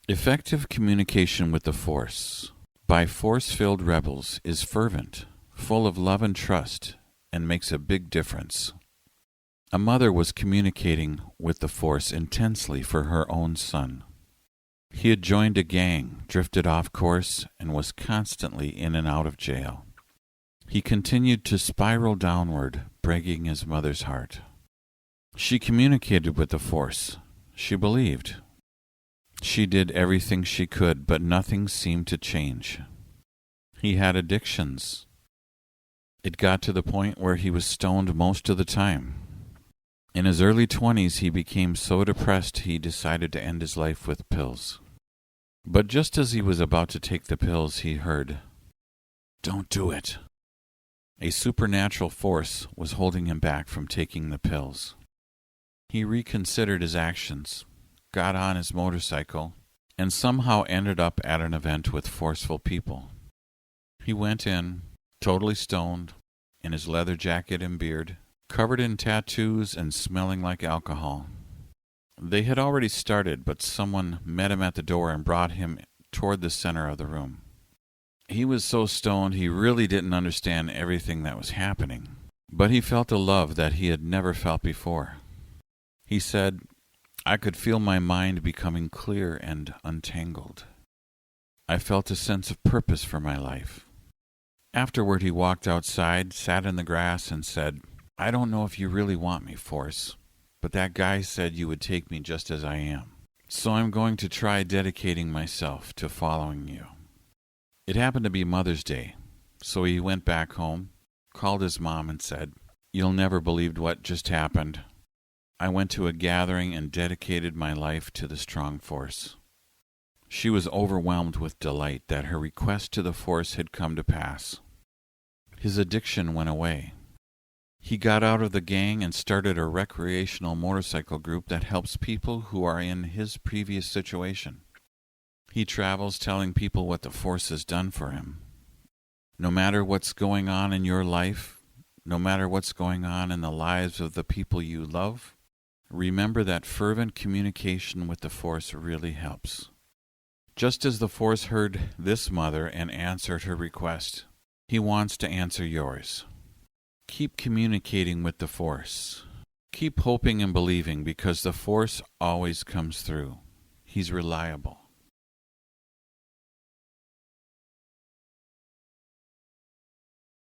Effective communication with the Force by Force-filled rebels is fervent, full of love and trust, and makes a big difference. A mother was communicating with the Force intensely for her own son. He had joined a gang, drifted off course, and was constantly in and out of jail. He continued to spiral downward, breaking his mother's heart. She communicated with the Force. She believed. She did everything she could, but nothing seemed to change. He had addictions. It got to the point where he was stoned most of the time. In his early 20s, he became so depressed he decided to end his life with pills. But just as he was about to take the pills, he heard, "Don't do it." A supernatural force was holding him back from taking the pills. He reconsidered his actions, got on his motorcycle, and somehow ended up at an event with forceful people. He went in, totally stoned, in his leather jacket and beard, covered in tattoos and smelling like alcohol. They had already started, but someone met him at the door and brought him toward the center of the room. He was so stoned he really didn't understand everything that was happening, but he felt a love that he had never felt before. He said, "I could feel my mind becoming clear and untangled. I felt a sense of purpose for my life." Afterward, he walked outside, sat in the grass, and said, "I don't know if you really want me, Force, but that guy said you would take me just as I am. So I'm going to try dedicating myself to following you." It happened to be Mother's Day, so he went back home, called his mom, and said, "You'll never believe what just happened. I went to a gathering and dedicated my life to the strong Force." She was overwhelmed with delight that her request to the Force had come to pass. His addiction went away. He got out of the gang and started a recreational motorcycle group that helps people who are in his previous situation. He travels telling people what the Force has done for him. No matter what's going on in your life, no matter what's going on in the lives of the people you love, remember that fervent communication with the Force really helps. Just as the Force heard this mother and answered her request, he wants to answer yours. Keep communicating with the Force. Keep hoping and believing, because the Force always comes through. He's reliable.